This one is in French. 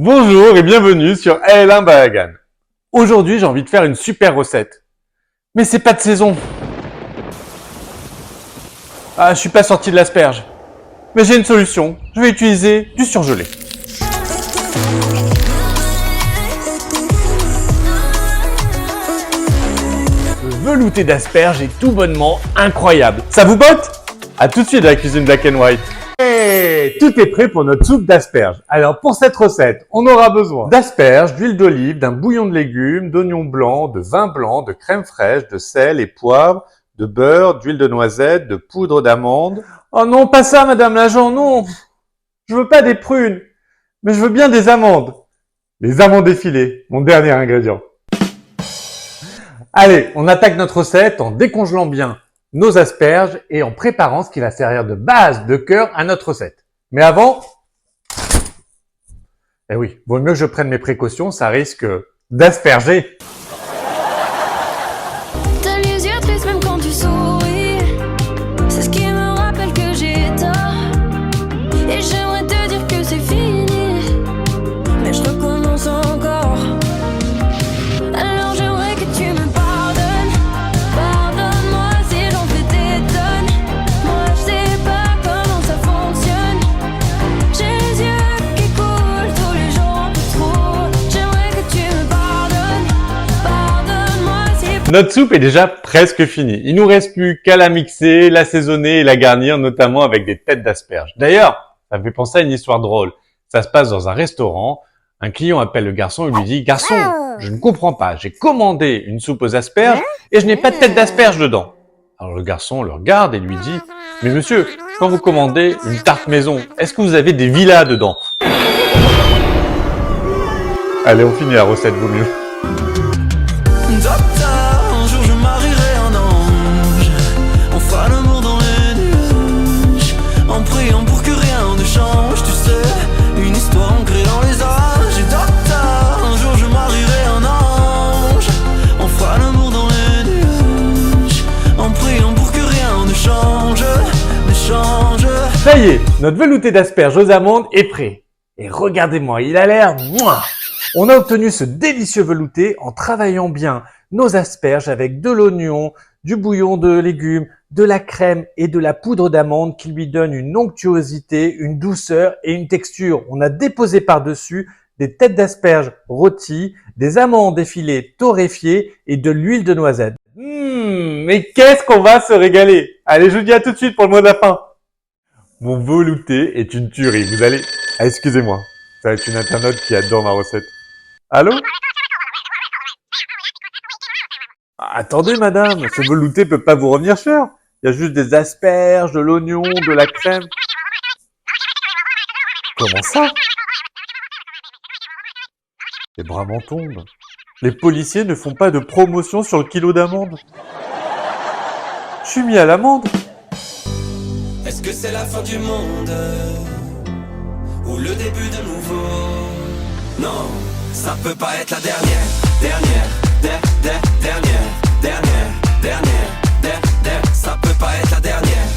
Bonjour et bienvenue sur L1 Balagan. Aujourd'hui, j'ai envie de faire une super recette. Mais c'est pas de saison. Ah, je suis pas sorti de l'asperge. Mais j'ai une solution. Je vais utiliser du surgelé. Le velouté d'asperges est tout bonnement incroyable. Ça vous botte? A tout de suite dans la cuisine Black and White. Et tout est prêt pour notre soupe d'asperges. Alors pour cette recette, on aura besoin d'asperges, d'huile d'olive, d'un bouillon de légumes, d'oignons blancs, de vin blanc, de crème fraîche, de sel et poivre, de beurre, d'huile de noisette, de poudre d'amande. Oh non, pas ça madame l'agent, non. Je veux pas des prunes, mais je veux bien des amandes. Les amandes effilées, mon dernier ingrédient. Allez, on attaque notre recette en décongelant bien nos asperges et en préparant ce qui va servir de base, de cœur à notre recette. Mais avant, eh oui, vaut mieux que je prenne mes précautions, ça risque d'asperger. T'as les yeux tristes même quand tu souris. C'est ce qui me rappelle que j'ai tort. Et j'aimerais te dire que c'est fini, mais je recommence encore. Alors j'aimerais que tu me pardonnes. Pardonne-moi si j'en fais des tonnes. Moi je sais pas comment ça fonctionne. J'ai les yeux qui coulent tous les jours un peu trop. J'aimerais que tu me pardonnes. Pardonne-moi si... Notre soupe est déjà presque finie. Il nous reste plus qu'à la mixer, l'assaisonner et la garnir, notamment avec des têtes d'asperges. D'ailleurs, ça me fait penser à une histoire drôle. Ça se passe dans un restaurant. Un client appelle le garçon et lui dit « Garçon, je ne comprends pas, j'ai commandé une soupe aux asperges et je n'ai pas de tête d'asperge dedans. » Alors le garçon le regarde et lui dit « Mais monsieur, quand vous commandez une tarte maison, est-ce que vous avez des villas dedans ?» Allez, on finit la recette, vaut mieux. Docteur, un jour je marierai un ange. On fera l'amour dans les nuages, en priant pour que rien ne change. Tu sais, une histoire ancrée dans les âges. Et docteur, un jour je marierai un ange. On fera l'amour dans les nuages, en priant pour que rien ne change, ne change. Ça y est, notre velouté d'asperges aux amandes est prêt. Et regardez-moi, il a l'air mouah. On a obtenu ce délicieux velouté en travaillant bien nos asperges avec de l'oignon, du bouillon de légumes, de la crème et de la poudre d'amande qui lui donne une onctuosité, une douceur et une texture. On a déposé par-dessus des têtes d'asperges rôties, des amandes effilées torréfiées et de l'huile de noisette. Mais qu'est-ce qu'on va se régaler! Allez, je vous dis à tout de suite pour le mot de la fin. Mon velouté est une tuerie, vous allez... Ah, excusez-moi, ça va être une internaute qui adore ma recette. Allô? Ah, attendez madame, ce velouté peut pas vous revenir cher. Il y a juste des asperges, de l'oignon, de la crème. Comment ça? Les bras m'en tombent. Les policiers ne font pas de promotion sur le kilo d'amandes. Je suis mis à l'amende. Est-ce que c'est la fin du monde ou le début de nouveau? Non, ça peut pas être la dernière, dernière, ça peut pas être la dernière.